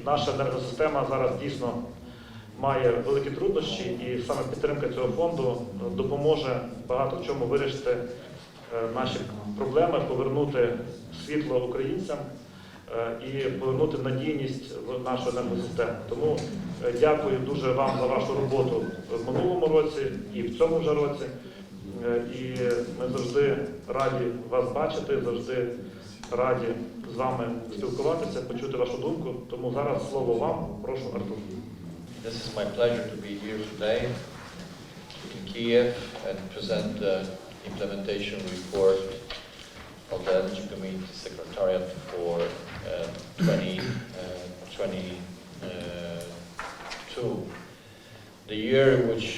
наша енергосистема зараз дійсно має великі труднощі, і саме підтримка цього фонду допоможе багато в чому вирішити наші проблеми, повернути світло українцям і повернути надійність в нашу енергосистему. Тому дякую дуже вам за вашу роботу в минулому році і в цьому вже році. І ми завжди раді вас бачити, завжди раді з вами спілкуватися, почути вашу думку. Тому зараз слово вам. Прошу, Артур. This is my pleasure to be here today in Kiev and present the implementation report of the Energy Committee Secretariat for 2022. The year which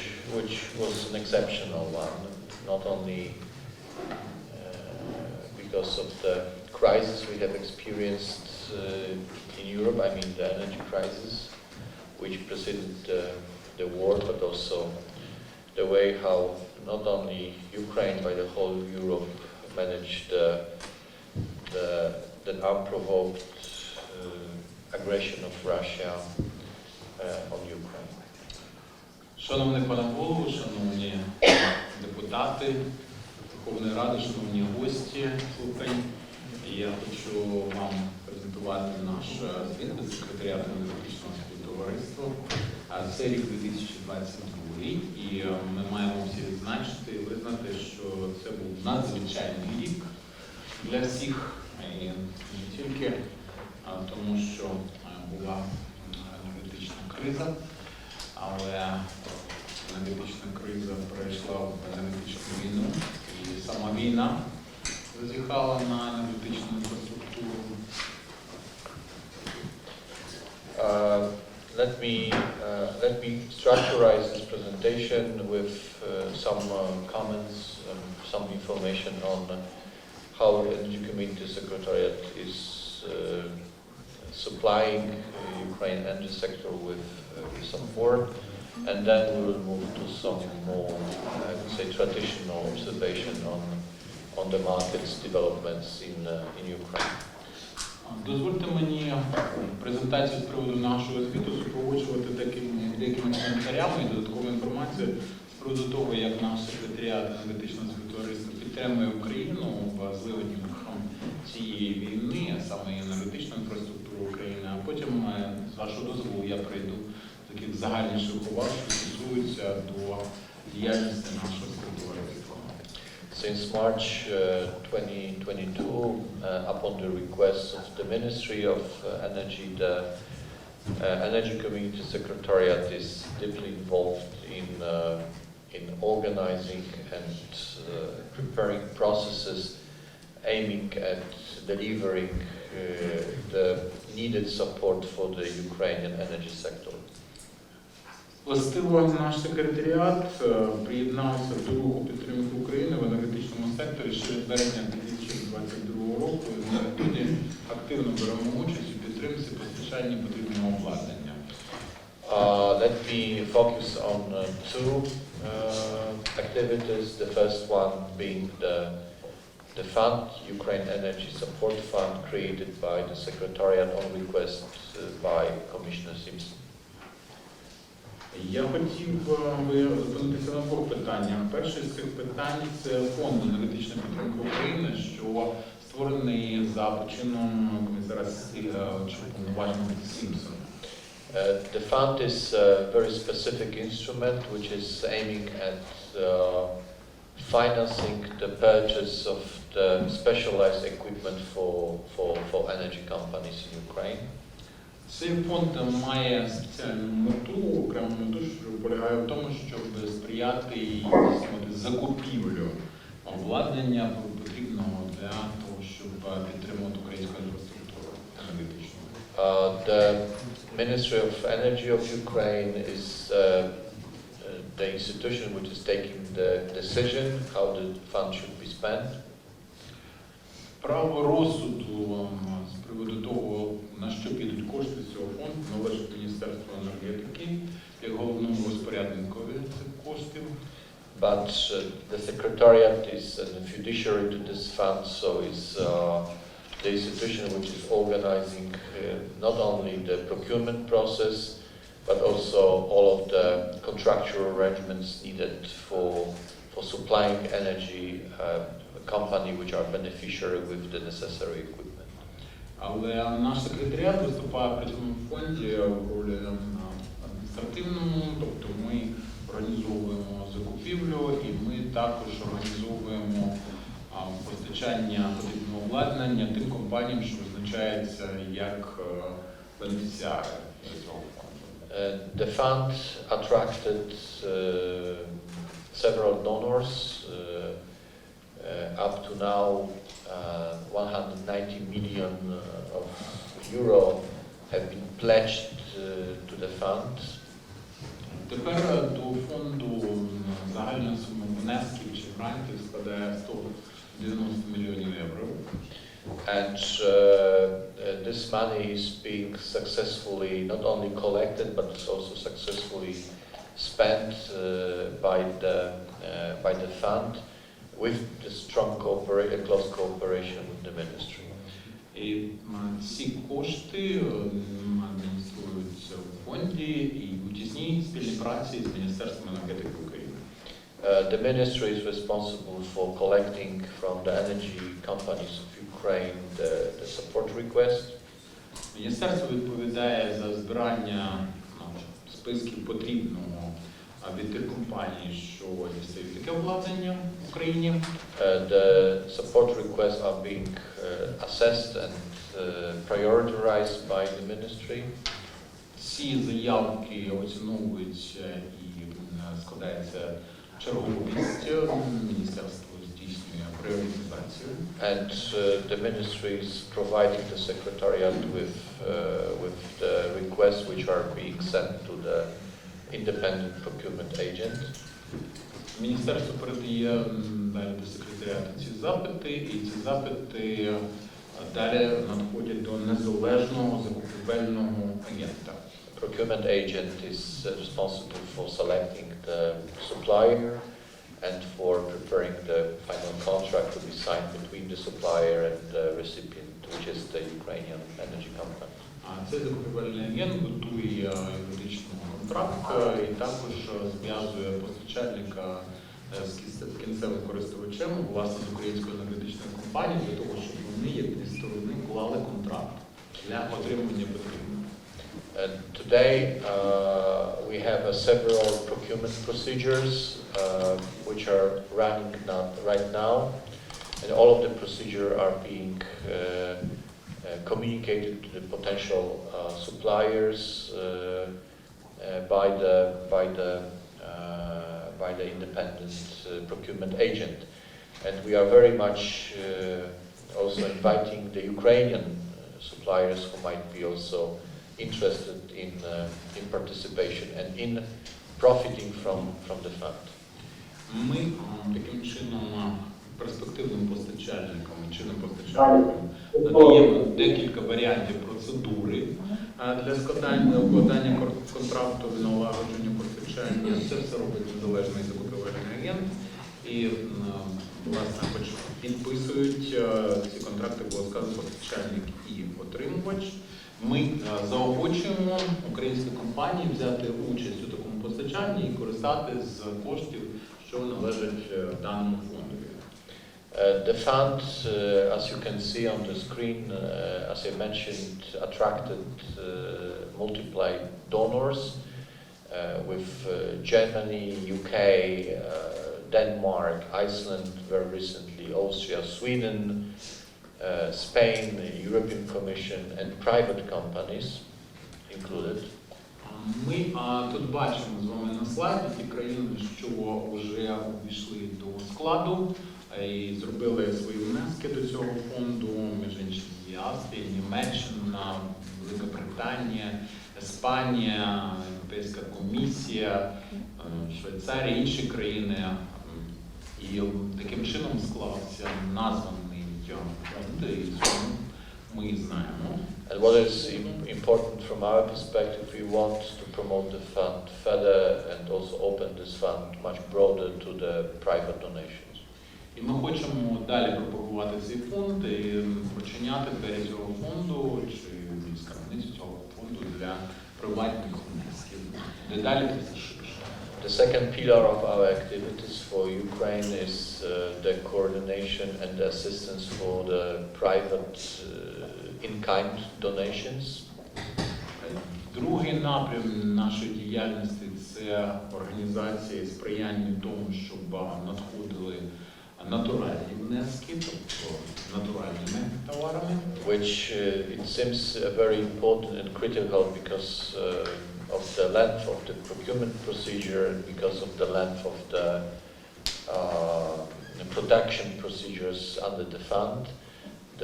was an exceptional one, not only because of the crisis we have experienced in Europe, I mean the energy crisis, which preceded the war, but also the way how not only Ukraine, but the whole Europe managed the unprovoked aggression of Russia on Ukraine. Шановний пане голово, шановні депутати Верховної Ради, шановні гості слухань, я хочу вам презентувати наш звіт від секретаріату енергетичного співтовариства. Це рік 2022, і ми маємо всі відзначити і визнати, що це був надзвичайний рік для всіх, і не тільки тому, що була енергетична криза, але енергетична криза перейшла в енергетичну війну, і сама війна зазіхала на енергетичну інфраструктуру. Let me structurize this presentation with some comments and some information on how the Energy Committee Secretariat is supplying Ukraine energy sector with support, and then we will move to some more, I would say, traditional observation on the market's developments in Ukraine. Дозвольте мені презентацію з приводу нашого звіту супроводжувати деякими коментарями і додатковою інформацією з приводу того, як наш секретаріат енергетичного співтовариства підтримує Україну в зведенням цієї війни, а саме енергетичну інфраструктуру України, а потім, з вашого дозволу, я перейду до таких загальніших уваг, що стосуються до діяльності нашого співтовариства. Since March 2022, upon the request of the Ministry of Energy, the Energy Community Secretariat is deeply involved in organizing and preparing processes aiming at delivering the needed support for the Ukrainian energy sector. Властиво наш секретаріат приєднався до руху підтримки України в енергетичному секторі ще з березня 2022 року. І ми тоді активно беремо участь у підтримці постачання потрібного обладнання. Let me focus on two activities. The first one being the fund, Ukraine Energy Support Fund, created by the Secretariat on request by Commissioner Simpson. Я хотів би зупинитися на двох питаннях. Перше з цих питань – це фонд енергетичної підтримки України, що створений за почином комісара повноваженого Сімпсона. The fund is a very specific instrument which is aiming at financing the purchase of the specialized equipment for energy companies in Ukraine. Цей фонд має спеціальну мету, окрему мету, що полягає в тому, щоб сприяти і здійснювати закупівлю обладнання потрібного для того, щоб підтримувати українську інфраструктуру енергетичну. The Ministry of Energy of Ukraine is the institution which is taking the decision how the fund should be spent. Право розсуду з приводу того, на що підуть кошти з цього фонду, належить Міністерству енергетики як головному розпорядникові цих коштів. But the Secretariat is a fiduciary to this fund, so is the institution which is organizing not only the procurement process, but also all of the contractual arrangements needed for supplying energy company which are beneficiary with the necessary equipment. Але наш секретаріат виступає при цьому фонді в ролі адміністративному, тобто ми організовуємо закупівлю і ми також організовуємо постачання потрібного обладнання тим компаніям, що визначаються як бенефіціари цього фонду. The fund attracted several donors. Up to now, 190 million of euro have been pledged to the fund. Тепер до фонду загальна сума внесків чи грантів складає 190 мільйонів євро. And this money is being successfully not only collected but it's also successfully spent by the fund with the strong close cooperation with the ministry. І ці кошти адмініструються в фонді і у тісній спільній праці з Міністерством енергетики України. The ministry is responsible for collecting from the energy companies of Ukraine the support request. Міністерство відповідає за збирання списків потрібного від тих компаній, що дістають таке обладнання в Україні. The support requests are being assessed and prioritized by the ministry. Ці заявки оціновуються і складається черговість. Міністерство здійснює пріоритизацію. And the ministry is providing the secretariat with the requests which are being sent to the independent procurement agent. Міністерство передає далі до секретаріату ці запити, і ці запити далі надходять до незалежного закупівельного агента. Procurement agent is responsible for selecting the supplier and for preparing the final contract to be signed between the supplier and the recipient, which is the Ukrainian energy company. Цей закупівельний агент готує юридичний контракт і також зв'язує постачальника з кінцевим користувачем, власне, з українською енергетичною компанією, для того, щоб вони, як дві сторони, уклали контракт для отримання потрібного. Today we have several procurement procedures which are running right now, and all of the procedures are being communicated to the potential suppliers by the independent procurement agent, and we are very much also inviting the Ukrainian suppliers who might be also interested in participation and in profiting from the fund. Ми таким чином перспективним постачальникам і чинним постачальникам надаємо декілька варіантів процедури для укладання контракту і налагодження постачання. Це все робить незалежний закупівельний агент. І, власне, хоч підписують ці контракти, було сказано, постачальник і отримувач. Ми заохочуємо українські компанії взяти участь у такому постачанні і користатися з коштів, що належать даному фондові. The fund, as you can see on the screen, as I mentioned, attracted multiple donors with Germany, UK, Denmark, Iceland, very recently Austria, Sweden, Spain, European Commission, and private companies included. Ми тут бачимо з вами на слайді ті країни, що вже увійшли до складу і зробили свої внески до цього фонду, між іншим Австрія, Німеччина, Велика Британія, Іспанія, Європейська комісія, Швейцарія, інші країни. І таким чином склався названий фонд, і цьому ми знаємо. And what is important from our perspective, we want to promote the fund further and also open this fund much broader to the private donations. І ми хочемо далі пропагувати цей фонд і прочиняти двері цього фонду чи скарбницю цього фонду для приватних внесків. Дедалі це ширше. The second pillar of our activities for Ukraine is the coordination and the assistance for the private in-kind donations. Другий напрям нашої діяльності – це організація і сприяння тому, щоб надходили натуральні внески, тобто натуральними товарами. Which it seems very important and critical because of the length of the procurement procedure and because of the length of the production procedures under the fund.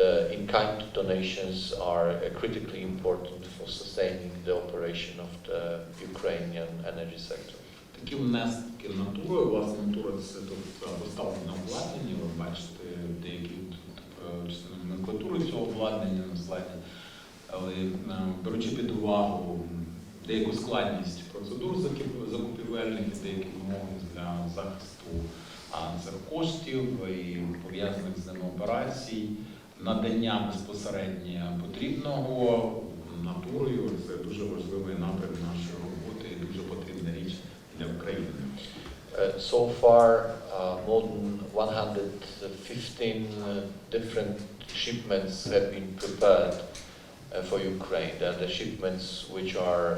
The in-kind donations are critically important for sustaining the operation of the Ukrainian energy sector. Такі внески натурою, власне, натура – це тут поставлено обладнання, ви бачите деякі номенклатури цього обладнання на слайді, але беручи під увагу деяку складність процедур закупівельних і деякі вимоги для захисту цих коштів і пов'язаних з ними операцій, надання безпосередньо потрібного натурою – це дуже важливий напрям нашої роботи і дуже потрібна річ для України. So far, more than 115 different shipments have been prepared for Ukraine. They are the shipments which are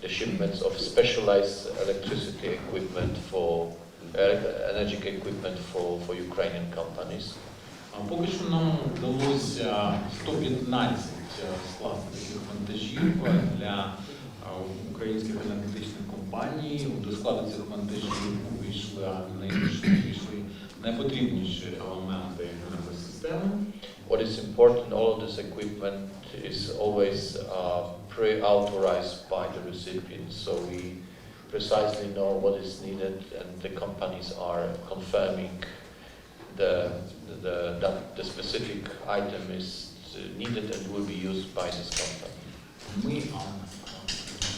the shipments of specialized electricity equipment for energy equipment for Ukrainian companies. Поки що нам вдалося 115 скласти таких вантажів для українських енергетичних компаній. До складу цих вантажів увійшли найпотрібніші елементи енергосистеми. What is important, all of this equipment is always pre-authorized by the recipient, so we precisely know what is needed and the companies are confirming that the specific item is needed and will be used by this company. Ми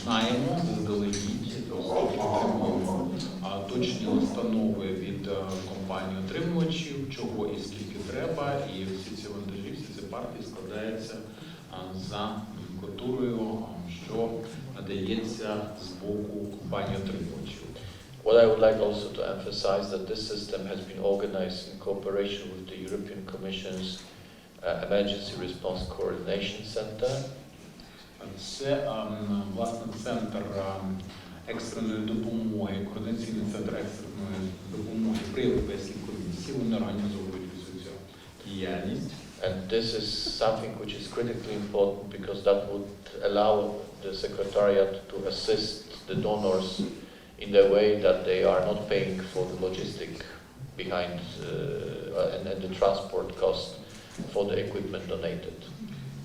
знаємо заздалегідь, отримуємо точні установи від компаній-отримувачів, чого і скільки треба, і всі ці вантажі, всі ці партії складаються за номенклатурою, що надається з боку компаній-отримувачів. What I would like also to emphasize that this system has been organized in cooperation with the European Commission's Emergency Response Coordination Center. Це, власне, центр екстреної допомоги, координаційний центр екстреної допомоги при Європейській комісії. Вони організовують всю цю діяльність. And this is something which is critically important because that would allow the Secretariat to assist the donors in the way that they are not paying for the logistic behind and the transport cost for the equipment donated.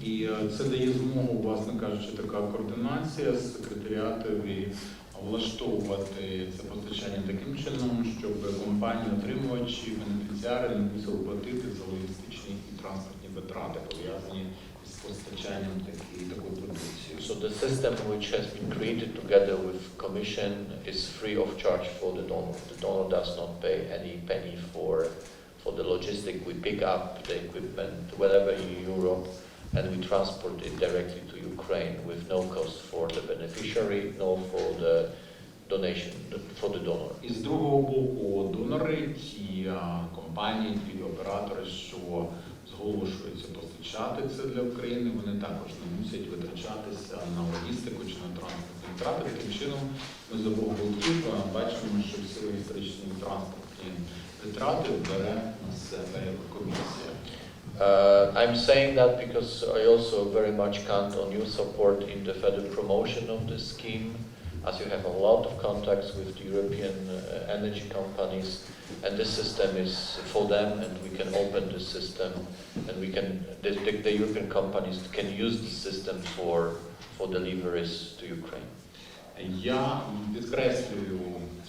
І це дає змогу, власне кажучи, така координація з секретаріатом влаштовувати це постачання таким чином, щоб компанії-отримувачі, бенефіціари не мусили платити за логістичні і транспортні витрати, пов'язані з постачанням такої продукції. So the system which has been created together with Commission is free of charge for the donor. The donor does not pay any penny for the logistic. We pick up the equipment wherever in Europe and we transport it directly to Ukraine with no cost for the beneficiary, no for the donation, for the donor. І з другого боку, донори, ті компанії, ті оператори, що зголошуються постачати це для України, вони також не мусять витрачатися на логістику чи на транспортні витрати. Таким чином, ми з обох боків бачимо, що всі логістичні і транспортні витрати бере на себе комісія. I'm saying that because I also very much count on your support in the further promotion of this scheme, as you have a lot of contacts with the European energy companies, and this system is for them, and we can open the system, and we can the European companies can use the system for deliveries to Ukraine. Я підкреслюю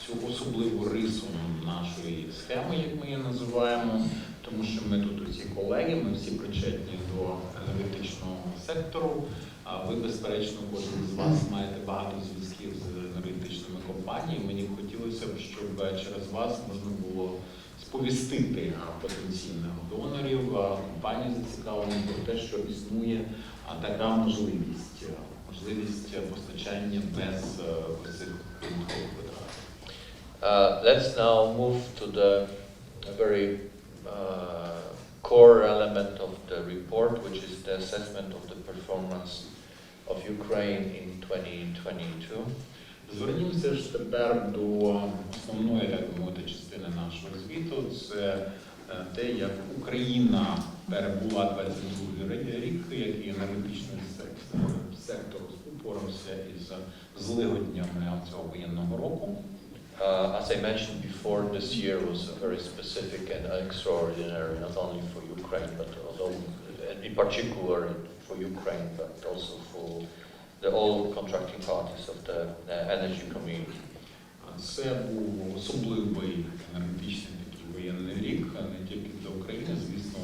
цю особливу рису нашої схеми, як ми її називаємо, тому що ми тут усі колеги, ми всі причетні до енергетичного сектору. Ви, безперечно, кожен з вас маєте багато зв'язків з енергетичними компаніями. Мені б хотілося б, щоб через вас можна було сповістити потенційних донорів, компаній зацікавлених про те, що існує така можливість постачання без цих додаткових витрат. Let's now move to the very core element of the report, which is the assessment of the performance of Ukraine in 2022. Звернімося ж тепер до основної, так би мовити, частини нашого звіту. Це те, як Україна перебула 22-й рік, як і енергетичний сектор упорався із злигоднями цього воєнного року. As I mentioned before, this year was very specific and extraordinary, not only for Ukraine, but also in particular for Ukraine, but also for all contracting parties of the energy community. Це був особливий енергетичний такий воєнний рік, не тільки для України, звісно,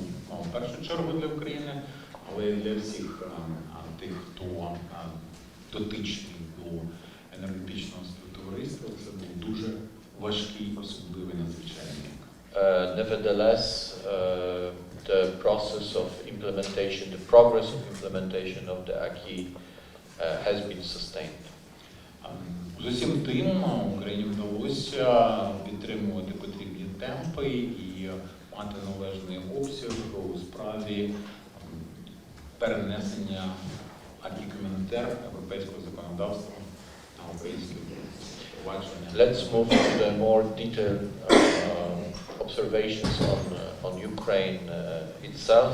в першу чергу для України, але й для всіх тих, хто дотичний до енергетичного співтовариства. Це був дуже важкий, особливий, надзвичайний рік. Nevertheless, the process of implementation, the progress of implementation of the acquis has been sustained. З усім тим Україні вдалося підтримувати потрібні темпи і мати належний обсяг у справі перенесення acquis communautaire європейського законодавства на українське впровадження. Let's move to the more detailed observations on Ukraine itself,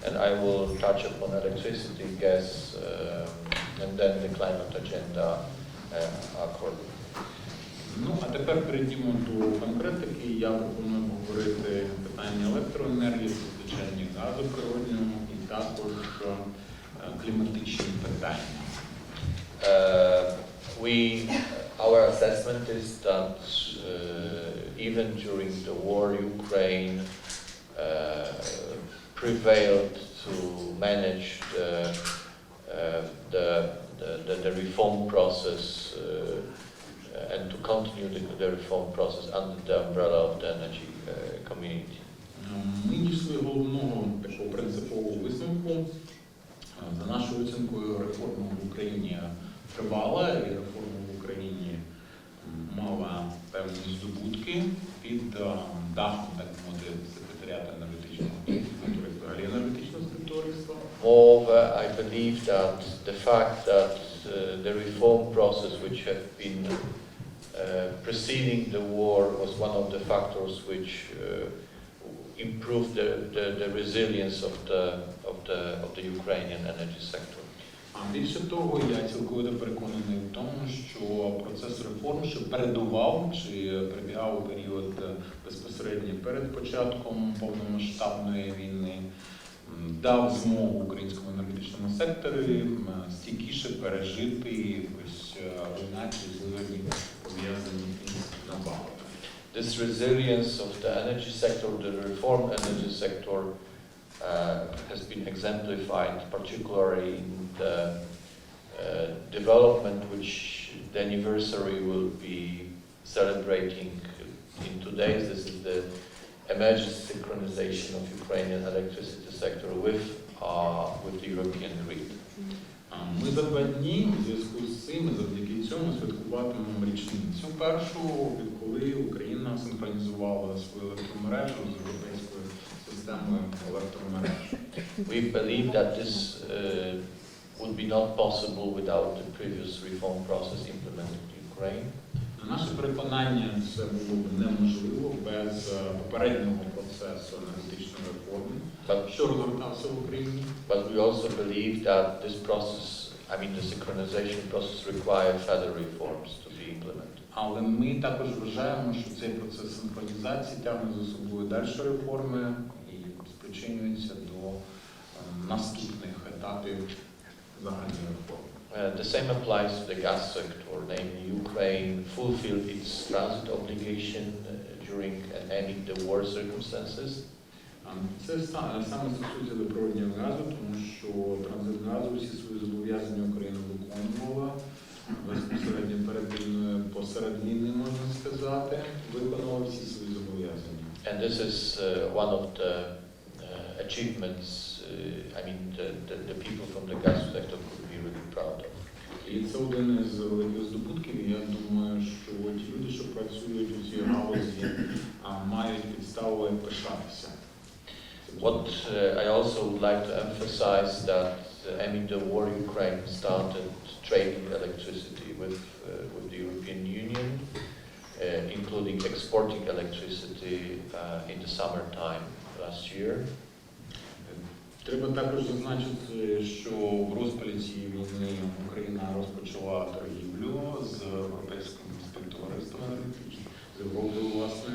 and I will touch upon electricity, gas, and then the climate agenda accordingly. Ну, а тепер перейдімо до конкретики. Я пропоную говорити питання електроенергії, постачання газу природнього і також кліматичні питання. Our assessment is that even during the war, Ukraine prevailed to manage the reform process and to continue the reform process under the umbrella of the energy community. Ми дійшли головного такого принципового висновку. За нашою оцінкою, реформа в Україні тривала, і реформа в Україні мала певні здобутки під дахом, так мовити, секретаріату енергетичного співтовариства, енергетичного співтовариства. Moreover, I believe that the fact that the reform process which had been preceding the war was one of the factors which improved the resilience of the Ukrainian energy sector. Більше того, я цілковито переконаний в тому, що процес реформ, що передував чи прибігав у період безпосередньо перед початком повномасштабної війни, дав змогу українському енергетичному секторі стійкіше пережити якось руйнацію злигодні, пов'язані із набавками. This resilience of the energy sector, the reformed energy sector, has been exemplified particularly in the development which the anniversary will be celebrating in 2 days. This is the emergency synchronization of Ukrainian electricity sector with the European grid. Ми за 2 дні у зв'язку з цим і завдяки цьому святкуватимемо річницю першу, відколи Україна синхронізувала свою електромережу з європейською системою електромереж. We believe that this would be not possible without the previous reform process implemented in Ukraine. На наше переконання, це було б неможливо без попереднього процесу енергетичної реформи, що розгортався в Україні. But we also believe that this process, the synchronization process requires further reforms to be implemented. Але ми також вважаємо, що цей процес синхронізації тягне за собою далі реформи і спричинюється до наступних етапів загальної реформи. The same applies to the gas sector, namely Ukraine fulfilled its transit obligation during and ending the war circumstances. Це саме стосується до природнього газу, тому що транзит газу всі свої зобов'язання Україна виконувала безпосередньо перед війною, посеред війни, можна сказати, виконувала всі свої зобов'язання. And this is one of the achievements, the people from the gas sector could be really proud of. І це один із великих здобутків. Я думаю, що ті люди, що працюють у цій галузі, мають підставу пишатися. What I also would like to emphasize that the war in Ukraine started trading electricity with the European Union, including exporting electricity in the summertime last year. Треба також зазначити, що в розпалі цієї війни Україна розпочала торгівлю з Європейським співтовариством енергетичним, з Європою, власне,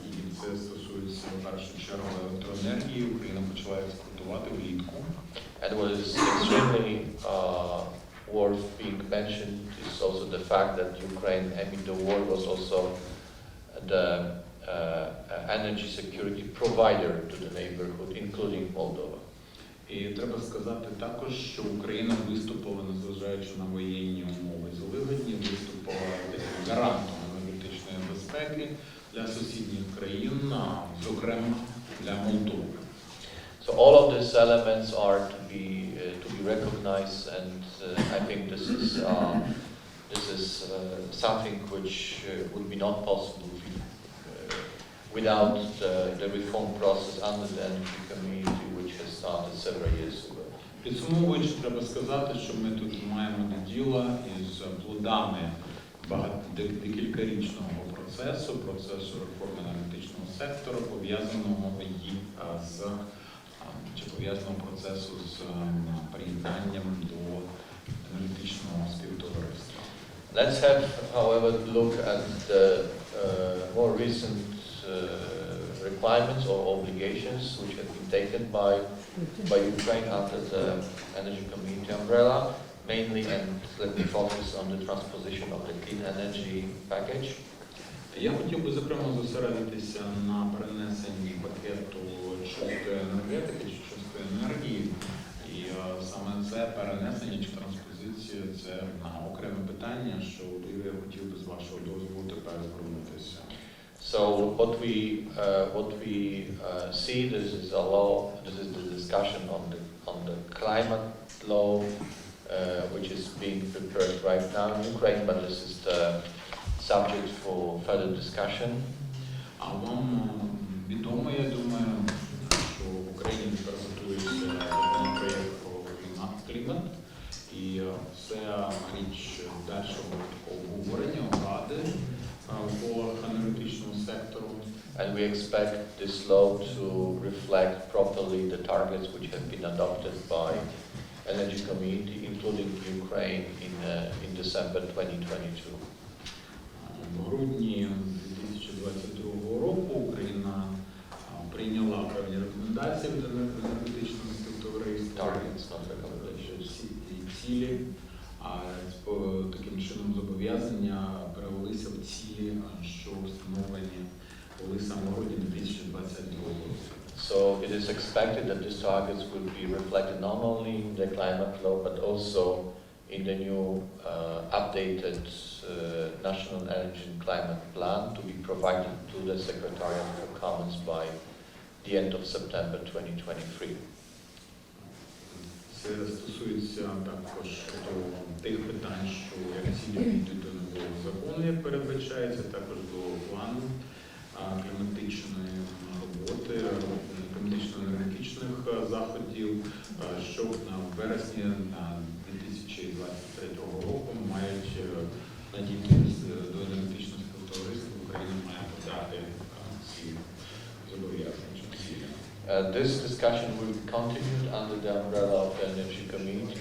і це стосується в першу чергу електроенергії. Україна почала експортувати влітку. And what is extremely worth being mentioned is also the fact that Ukraine, the war was also the energy security provider to the neighborhood, including Moldova. І треба сказати також, що Україна виступила, незважаючи на воєнні умови завигодні, виступила гарантом енергетичної безпеки для сусідніх країн, зокрема для Молдови. So all of these elements are to be recognized, and I think this is something which would be not possible without the reform process under the energy community, which has started several years ago. Підсумовуючи, треба сказати, що ми тут маємо до діла із плодами декількарічного процесу реформи енергетичного сектору, пов'язаного процесу з приєднанням до енергетичного співтовариства. Let's have, however, look at the more recent requirements or obligations which have been taken by Ukraine under the energy community umbrella, mainly, and let me focus on the transposition of the clean energy package. Я хотів би, зокрема, зосередитися на перенесенні пакету чистої енергетики чи чистої енергії. І саме це перенесення чи транспозиція – це окреме питання, що я хотів би з вашого дозволу тепер звернутися. So what we see, this is the discussion on the climate law, which is being prepared right now in Ukraine, but this is the subject for further discussion. А вам відомо, я думаю, що в Україні тепер готується проєкт про клімат, і це річ дальшого обговорення Ради по енергетичному сектору. And we expect this law to reflect properly the targets which have been adopted by energy community, including Ukraine, in December 2022. В грудні 2022 року Україна прийняла певні рекомендації від енергетичного співтовариства. Targets, not recommendations. Цілі, а таким чином зобов'язання перевелися в цілі, що встановлені були саме в грудні 2022 року. So it is expected that these targets will be reflected not only in the climate law, but also in the new updated National Energy and Climate Plan to be provided to the Secretariat for Commons by the end of September 2023. Це стосується також тих питань, що як цілі йдуть до нового закону, як передбачається, також до плану кліматичної роботи, кліматично-енергетичних заходів, що в вересні 2023 року мають надійти до енергетичного співтовариства. Україна має подати ці зобов'язання. This discussion will be continued under the umbrella of the energy community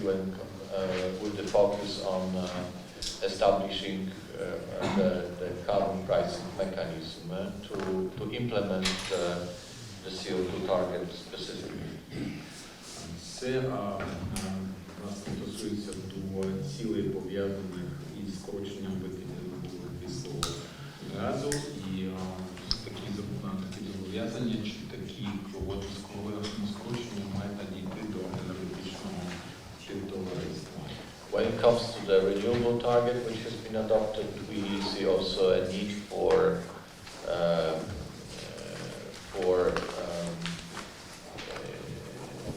with the focus on establishing the carbon pricing mechanism to implement the CO2 target specifically. Це стосується до цілей, пов'язаних із скороченням вуглекислого газу, і такі зобов'язання чи такі скорочення мають надійти до енергетичного співтовариства. When it comes to the renewable target which has been adopted, we see also a need for for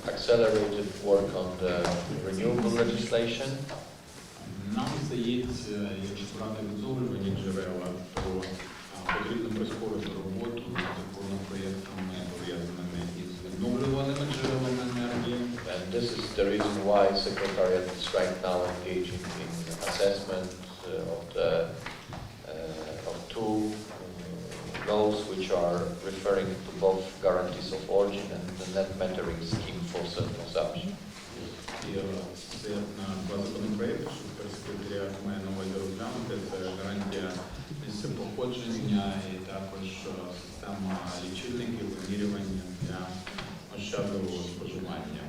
accelerated work on the renewable legislation. Нам здається, якщо брати відновлювані джерела, то потрібно прискорити роботу над законопроєктами, пов'язаними із відновлюваними джерелами енергії. And this is the reason why Secretariat is right now engaging in assessment of two laws which are referring to both guarantees of origin and the net metering scheme for self-consumption. І це два законопроекти, що тепер секретаріат має на увазі розглянути, це гарантія місця походження і також система лічильників, вимірювання для ощадливого споживання.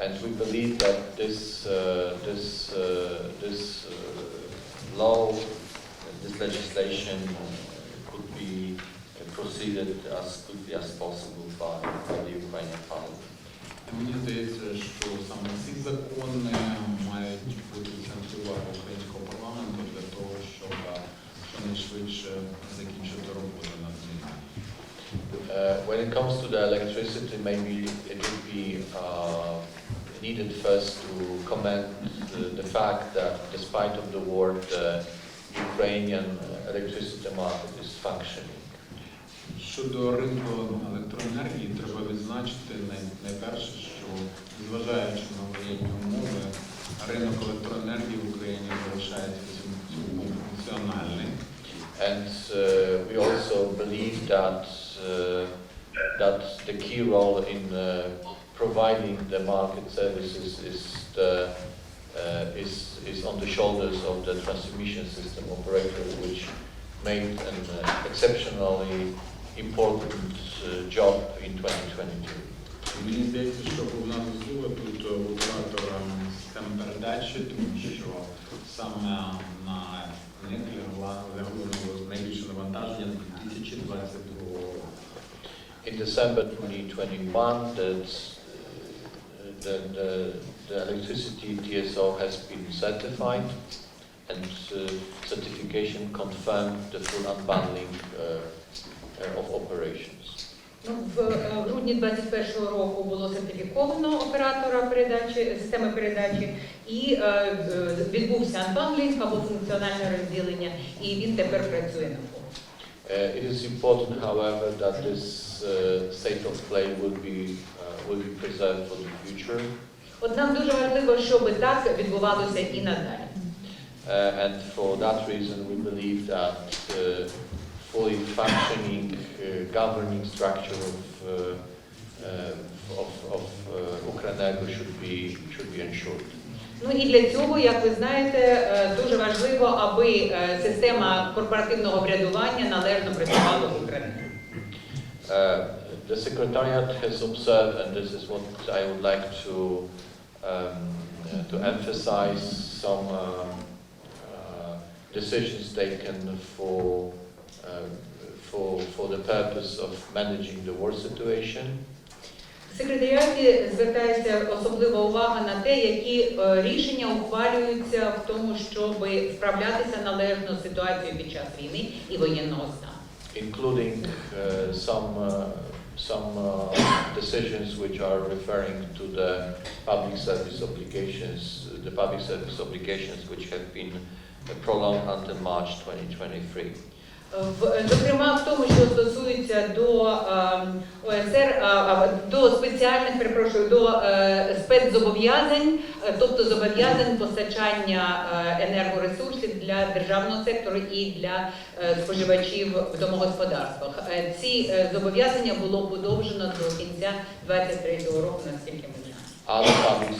And we believe that this law, this legislation could be proceeded as quickly as possible by the Ukrainian Parliament. Мені здається, що саме ці закони мають бути в центрі уваги українського парламенту для того, щоб щонайшвидше закінчити роботу над ними. When it comes to the electricity, maybe it would be needed first to comment the fact that despite of the war, the Ukrainian electricity market is functioning. Щодо ринку електроенергії, треба відзначити найперше, що зважаючи на воєнні умови, ринок електроенергії в Україні залишається функціональний. And we also believe that the key role in providing the market services is on the shoulders of the transmission system operator, which made an exceptionally important job in 2022. Мені здається, що головна заслуга тут оператора систем передачі, тому що саме на них лягло найбільше навантаження 2022 року. In December 2021, the electricity TSO has been certified, and certification confirmed the full unbundling of operations. В грудні 2021 року було сертифіковано оператора передачі, системи передачі, і відбувся анбандлінг або функціональне розділення, і він тепер працює на повну. It is important, however, that this state of play will be preserved for the future. Однак дуже важливо, щоб так відбувалося і надалі. And for that reason, we believe that fully functioning governing structure of Ukrenergo should be ensured. Ну і для цього, як ви знаєте, дуже важливо, аби система корпоративного врядування належно працювала в Україні. The Secretariat has observed, and this is what I would like to emphasize, some decisions taken for the purpose of managing the war situation. В секретаріаті звертається особлива увага на те, які рішення ухвалюються в тому, щоб справлятися належно з ситуацією під час війни і воєнного стану. Including some decisions which are referring to the public service obligations which have been prolonged until March 2023. Зокрема, в тому, що стосується до ОСР, до спеціальних, до спецзобов'язань, тобто зобов'язань постачання енергоресурсів для державного сектору і для споживачів в домогосподарствах. Ці зобов'язання було подовжено до кінця 2023 року, наскільки ми знаємо. Other public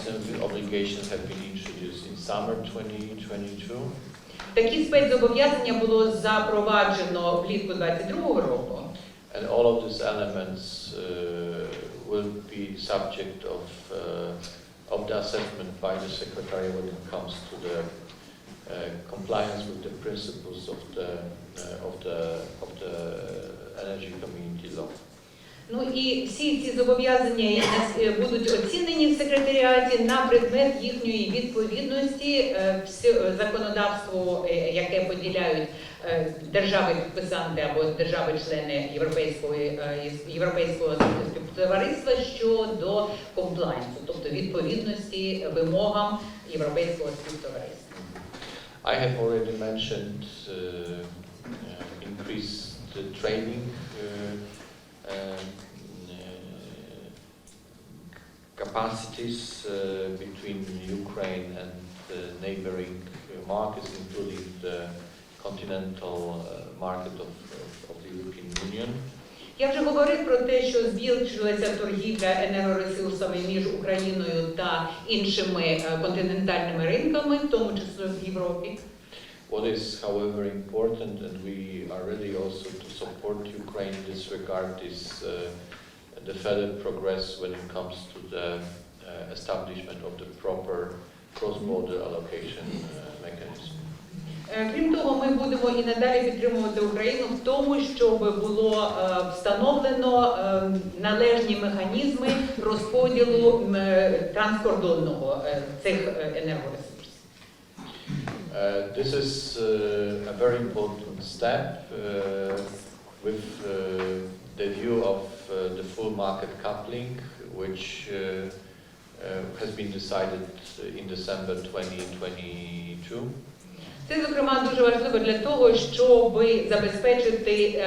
obligations have been introduced in summer 2022. Такі спецзобов'язання було запроваджено влітку 2022 року. And all of these elements will be subject of the assessment by the Secretary when it comes to the compliance with the principles of the Energy Community Law. Ну і всі ці зобов'язання будуть оцінені в секретаріаті на предмет їхньої відповідності законодавству, яке поділяють держави-підписанти або держави-члени Європейського співтовариства щодо комплайнсу, тобто відповідності вимогам Європейського співтовариства. I have already mentioned increased training capacities between Ukraine and neighboring markets, including the continental market of the European Union. Я вже говорив про те, що збільшилася торгівля енергоресурсами між Україною та іншими континентальними ринками, в тому числі в Європі. What is, however, important, and we are ready also to support Ukraine in this regard, is the further progress when it comes to the establishment of the proper cross-border allocation mechanism. Крім того, ми будемо і надалі підтримувати Україну в тому, щоб було встановлено належні механізми розподілу транскордонного цих енергоресурсів. This is a very important step with the view of the full market coupling, which has been decided in December 2022. Це, зокрема, дуже важливо для того, щоб забезпечити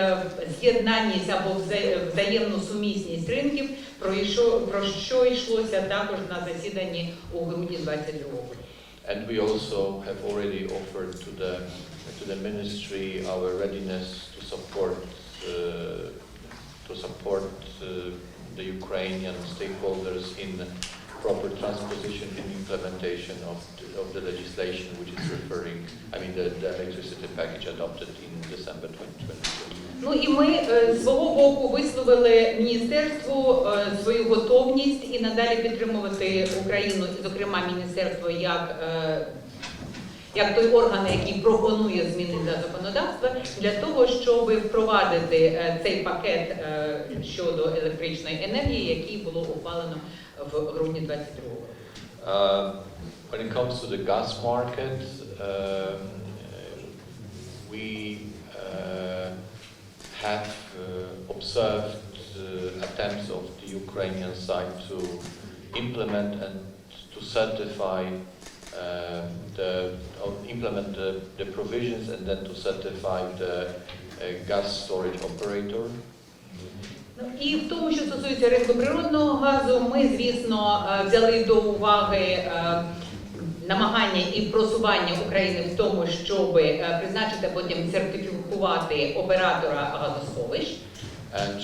з'єднаність або взаємну сумісність ринків, про що йшлося також на засіданні у грудні 22-го. And we also have already offered to the ministry our readiness to support the Ukrainian stakeholders in proper transposition and implementation of the legislation which is referring, the electricity package adopted in December 2022. Ну і ми з свого боку висловили міністерству свою готовність і надалі підтримувати Україну, і, зокрема, міністерство як той орган, який пропонує зміни до законодавства, для того, щоб впровадити цей пакет щодо електричної енергії, який було ухвалено в грудні 22-го. When it comes to the gas market, we have observed attempts of the Ukrainian side to implement and to certify the provisions and then to certify the gas storage operator. І в тому, що стосується ринку природного газу, ми, звісно, взяли до уваги намагання і просування України в тому, щоб призначити, потім сертифікувати оператора газосховищ. And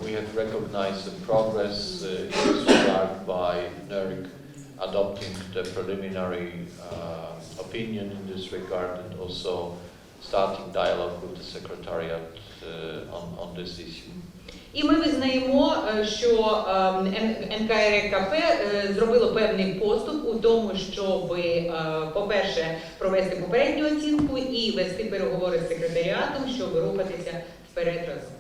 we have recognized the progress in this regard by NERC adopting the preliminary opinion in this regard and also starting dialogue with the Secretariat on this issue. І ми визнаємо, що НКРКП зробило певний поступ у тому, щоб, по-перше, провести попередню оцінку і вести переговори з секретаріатом, щоб рухатися вперед разом.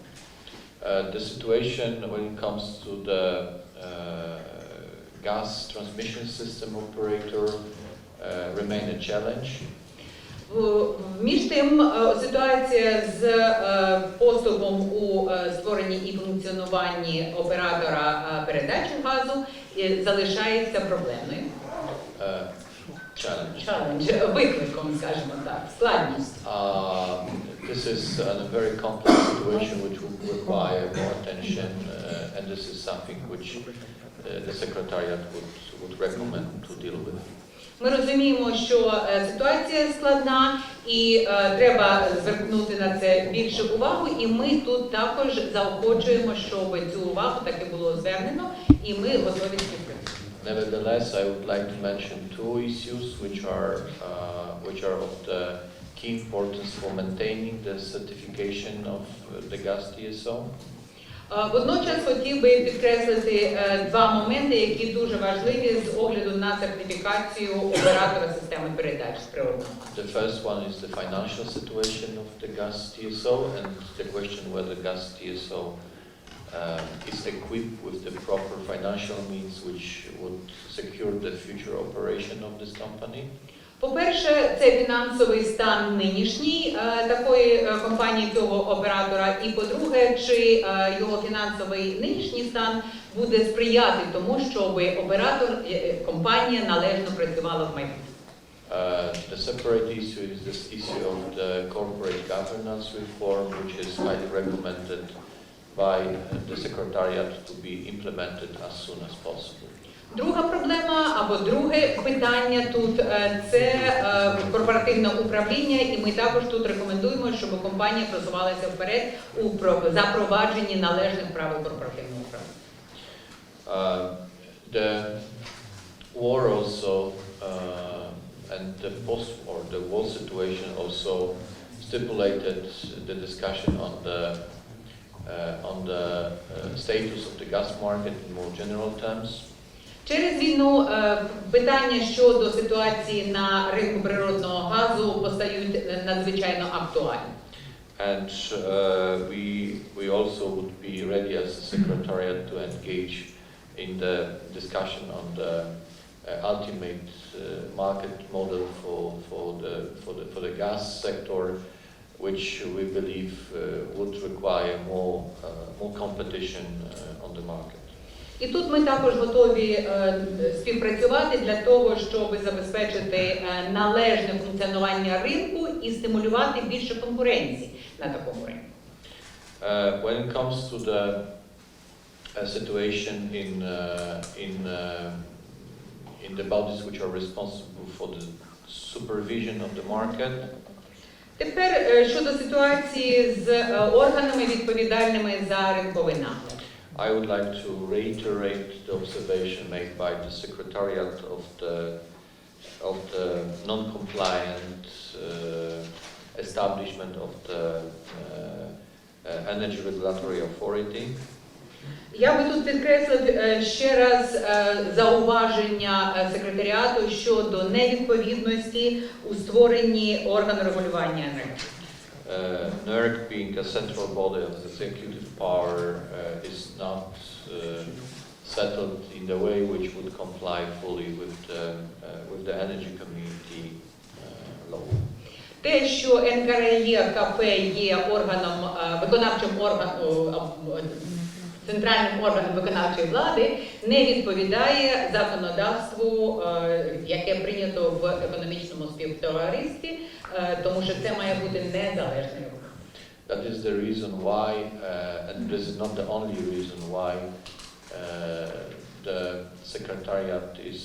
The situation when it comes to the gas transmission system operator remain a challenge. Між тим, ситуація з поступом у створенні і функціонуванні оператора передачі газу залишається проблемною. Challenge, викликом, скажімо так, складність. This is a very complex situation which will require more attention, and this is something which the Secretariat would recommend to deal with. Ми розуміємо, що ситуація складна і треба звернути на це більше увагу, і ми тут також заохочуємо, щоб цю увагу таки було звернено, і ми готові співпрацювати. Nevertheless, I would like to mention two issues which are of the key importance for maintaining the certification of the gas TSO. Водночас хотів би підкреслити два моменти, які дуже важливі з огляду на сертифікацію оператора системи передач з природного. The first one is the financial situation of the gas TSO and the question whether gas TSO is equipped with the proper financial means which would secure the future operation of this company. По-перше, це фінансовий стан нинішній такої компанії, цього оператора. І по-друге, чи його фінансовий нинішній стан буде сприяти тому, щоб оператор, компанія належно працювала в майбутньому. The separate issue is this issue of the corporate governance reform, which is highly recommended by the Secretariat to be implemented as soon as possible. Друга проблема або друге питання тут це корпоративне управління, і ми також тут рекомендуємо, щоб компанія просувалася вперед у запровадженні належних правил корпоративного управління. The war also and the post or the war situation also stipulated the discussion on the status of the gas market in more general terms. Через війну питання щодо ситуації на ринку природного газу постають надзвичайно актуальні. And we also would be ready as a secretariat to engage in the discussion on the ultimate market model for the gas sector, which we believe would require more competition on the market. І тут ми також готові співпрацювати для того, щоб забезпечити належне функціонування ринку і стимулювати більше конкуренції на такому ринку. When it comes to the situation in the bodies which are responsible for the supervision of the market. Тепер щодо ситуації з органами, відповідальними за ринковий нагляд. I would like to reiterate the observation made by the Secretariat of the non-compliant establishment of the Energy Regulatory Authority. Я би тут підкреслив ще раз зауваження секретаріату щодо невідповідності у створенні органу регулювання енергетики. NERC, being a central body of the executive power, is not settled in the way which would comply fully with the energy community law. Те, що НКРЕКП є органом, виконавчим органом, центральним органом виконавчої влади, не відповідає законодавству, яке прийнято в економічному співтоваристві, тому що це має бути незалежний орган. That is the reason why, and this is not the only reason why, the Secretariat is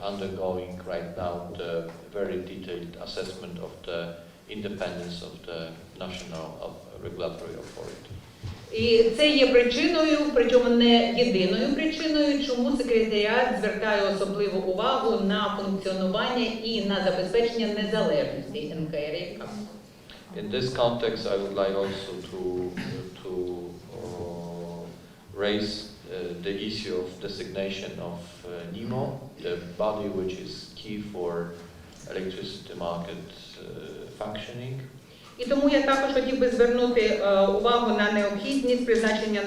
undergoing right now the very detailed assessment of the independence of the National Regulatory Authority. І це є причиною, причому не єдиною причиною, чому секретаріат звертає особливу увагу на функціонування і на забезпечення незалежності НКРЕКП. In this context, I would like also to raise the issue of designation of NEMO, the body which is key for electricity market functioning. І тому я також хотів би звернути увагу на необхідність призначення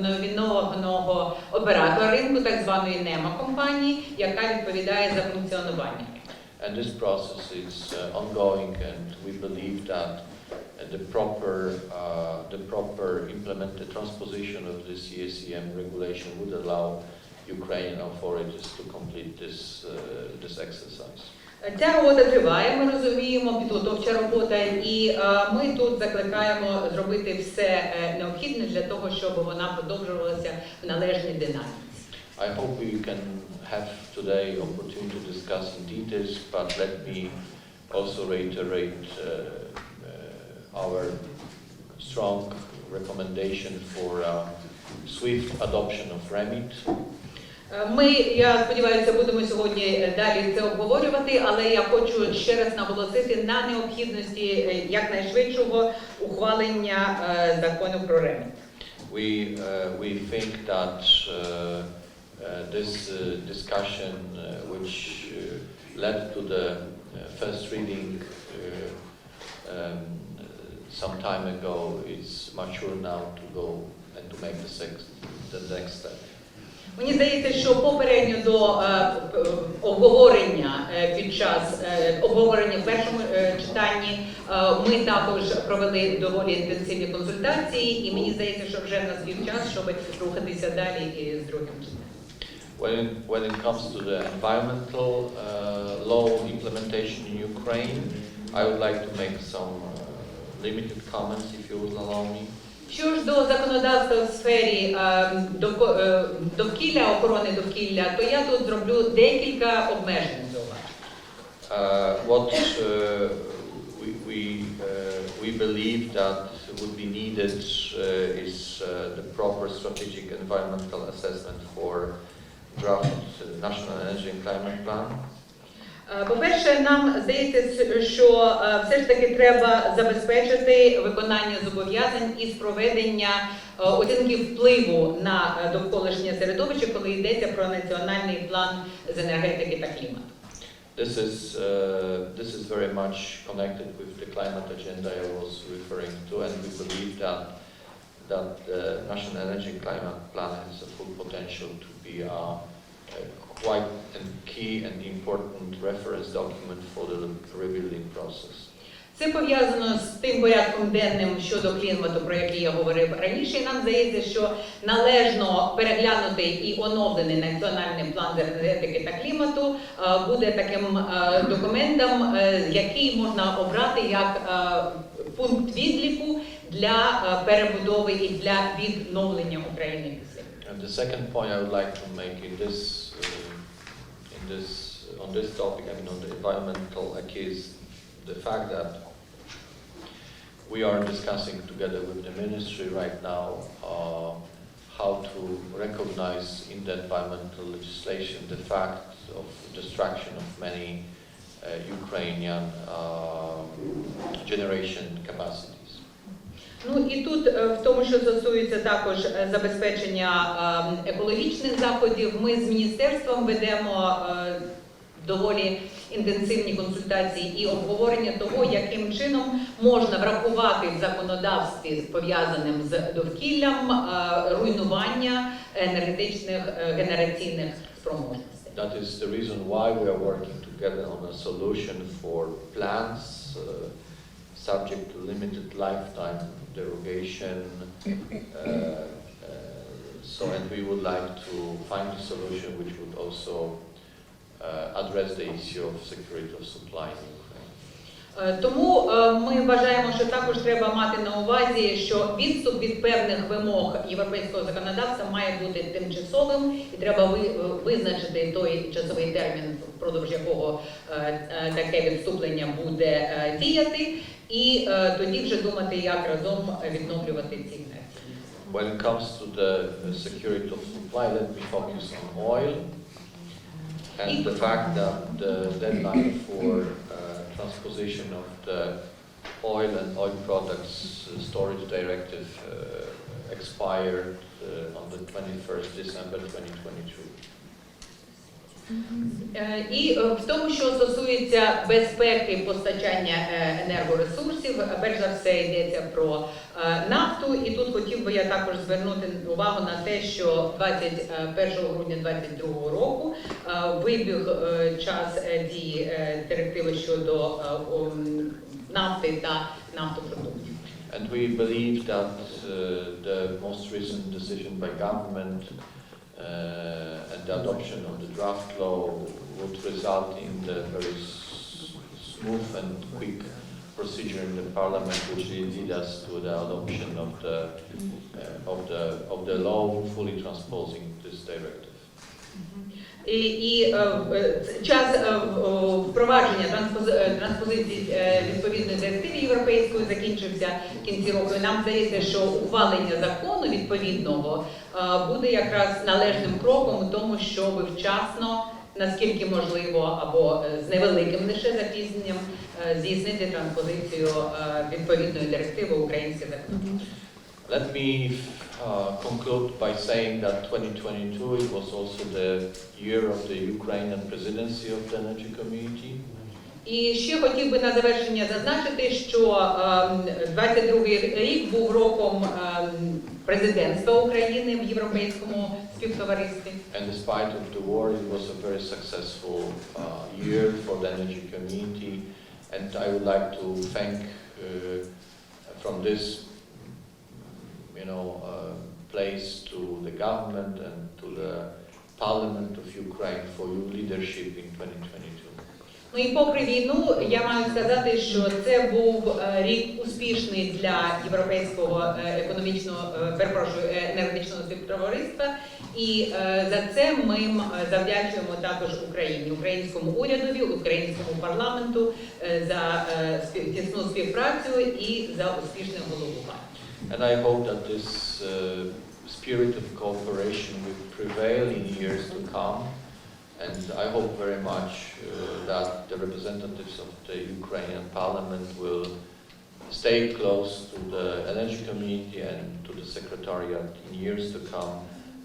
номінованого оператора ринку, так званої НЕМА-компанії, яка відповідає за функціонування. And this process is ongoing, and we believe that the proper implemented transposition of the CSEM regulation would allow Ukrainian authorities to complete this exercise. Ця робота триває, ми розуміємо, підготовча робота, і ми тут закликаємо зробити все необхідне для того, щоб вона продовжувалася в належній динаміці. I hope we can have today opportunity to discuss in details, but let me also reiterate our strong recommendation for swift adoption of REMIT. Я сподіваюся, будемо сьогодні далі це обговорювати, але я хочу ще раз наголосити на необхідності якнайшвидшого ухвалення закону про реміт. We think that this discussion, which led to the first reading some time ago, is mature now to go to make the next step. Мені здається, що попередньо до обговорення під час обговорення в першому читанні ми також провели доволі інтенсивні консультації, і мені здається, що вже настав час, щоб рухатися далі і з другим читанням. When it comes to the environmental law implementation in Ukraine, I would like to make some limited comments, if you will allow me. Що ж до законодавства в сфері довкілля, охорони довкілля, то я тут зроблю декілька обмежень зауважень. What we believe that would be needed is the proper strategic environmental assessment for draft National Energy and Climate Plan. По-перше, нам здається, що все ж таки треба забезпечити виконання зобов'язань із проведення оцінки впливу на довколишнє середовище, коли йдеться про національний план з енергетики та клімату. This is very much connected with the climate agenda I was referring to, and we believe that the National Energy and Climate Plan has a full potential to be a quite a key and important reference document for the rebuilding process. Це пов'язано з тим порядком денним щодо клімату, про який я говорив раніше. І нам здається, що належно переглянутий і оновлений національний план з енергетики та клімату буде таким документом, який можна обрати як пункт відліку для перебудови і для відновлення України після. And the second point I would like to make on this topic, I mean on the environmental is the fact that we are discussing together with the ministry right now how to recognize in the environmental legislation the fact of destruction of many Ukrainian generation capacities. Ну і тут, в тому, що стосується також забезпечення екологічних заходів, ми з міністерством ведемо доволі інтенсивні консультації і обговорення того, яким чином можна врахувати в законодавстві, пов'язаним з довкіллям, руйнування енергетичних генераційних спроможностей. That is the reason why we are working together on a solution for plants subject to limited lifetime derogation. And we would like to find a solution which would also address the issue of security of supply in Ukraine. Тому ми вважаємо, що також треба мати на увазі, що відступ від певних вимог європейського законодавства має бути тимчасовим, і треба визначити той часовий термін, впродовж якого таке відступлення буде діяти, і тоді вже думати, як разом відновлювати ці генерації. When it comes to the security of supply, let me focus on oil and the fact that the deadline for transposition of the oil and oil products storage directive expired on the 21st December 2022. І в тому, що стосується безпеки постачання енергоресурсів, перш за все йдеться про нафту. І тут хотів би я також звернути увагу на те, що 21 грудня 2022 року вибіг час дії директиви щодо нафти та нафтопродуктів. And we believe that the most recent decision by government and the adoption of the draft law would result in the very smooth and quick procedure in the Parliament, which will lead us to the adoption of the law fully transposing this directive. І час впровадження транспозиції відповідної директиви європейської закінчився в кінці року. І нам здається, що ухвалення закону відповідного буде якраз належним кроком у тому, щоб вчасно, наскільки можливо, або з невеликим лише запізненням здійснити транспозицію відповідної директиви в українське законодавство. Let me conclude by saying that 2022 it was also the year of the Ukrainian presidency of the Energy Community. І ще хотів би на завершення зазначити, що 22-й рік був роком президентства України в Європейському співтоваристві. And despite of the war, it was a very successful year for the energy community. And I would like to thank from this, place to the government and to the Parliament of Ukraine for your leadership in 2022. Ну і попри війну, я маю сказати, що це був рік успішний для європейського енергетичного співтовариства, і за це ми завдячуємо також Україні, українському урядові, українському парламенту за тісну співпрацю і за успішне головування. And I hope that this spirit of cooperation will prevail in years to come. And I hope very much that the representatives of the Ukrainian Parliament will stay close to the energy community and to the Secretariat in years to come,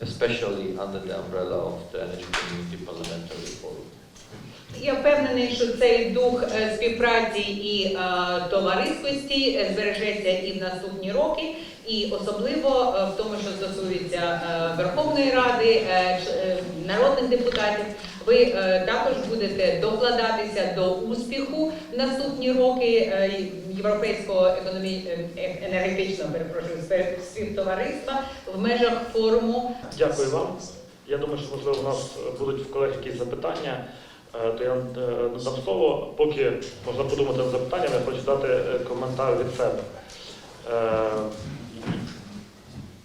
especially under the umbrella of the Energy Community Parliamentary Forum. Я впевнений, що цей дух співпраці і товариськості збережеться і в наступні роки, і особливо в тому, що стосується Верховної Ради, народних депутатів. Ви також будете докладатися до успіху в наступні роки Європейського енергетичного співтовариства в межах форуму. Дякую вам. Я думаю, що, можливо, у нас будуть в колег якісь запитання, то я надам слово. Поки можна подумати над запитаннями, я хочу дати коментар від себе.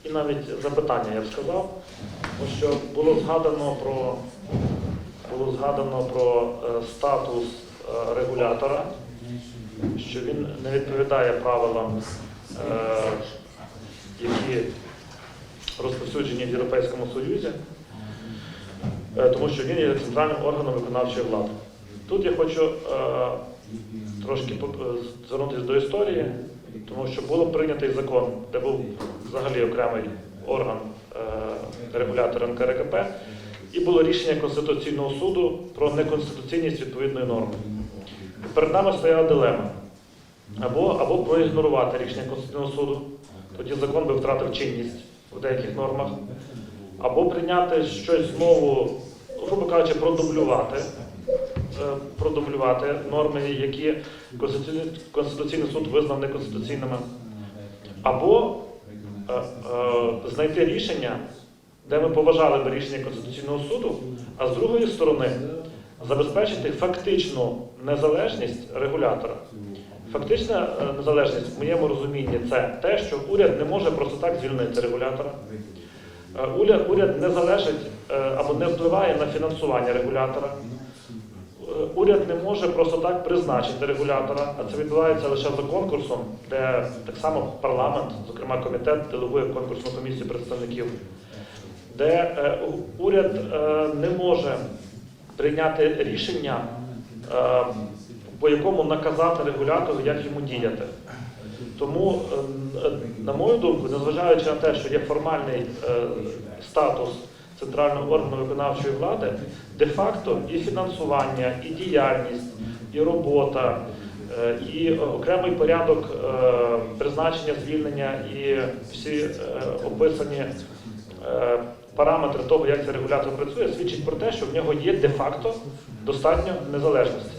І навіть запитання, я б сказав, тому що було згадано про статус регулятора, що він не відповідає правилам, які розповсюджені в Європейському Союзі, тому що він є центральним органом виконавчої влади. Тут я хочу трошки звернутися до історії, тому що було прийнятий закон, де був взагалі окремий орган регулятора НКРЕКП, і було рішення Конституційного суду про неконституційність відповідної норми. І перед нами стояла дилема. Або проігнорувати рішення Конституційного суду, тоді закон би втратив чинність в деяких нормах, або прийняти щось знову, грубо кажучи, продублювати норми, які Конституційний суд визнав неконституційними, або знайти рішення, де ми поважали б рішення Конституційного суду, а з другої сторони забезпечити фактичну незалежність регулятора. Фактична незалежність, в моєму розумінні, це те, що уряд не може просто так звільнити регулятора. Уряд не залежить або не впливає на фінансування регулятора. Уряд не може просто так призначити регулятора, а це відбувається лише за конкурсом, де так само парламент, зокрема комітет, делегує конкурсну комісію представників, де уряд не може прийняти рішення, по якому наказати регулятору, як йому діяти. Тому, на мою думку, незважаючи на те, що є формальний статус центрального органу виконавчої влади, де-факто і фінансування, і діяльність, і робота, і окремий порядок призначення, звільнення, і всі описані параметри того, як цей регулятор працює, свідчить про те, що в нього є де-факто достатньо незалежності.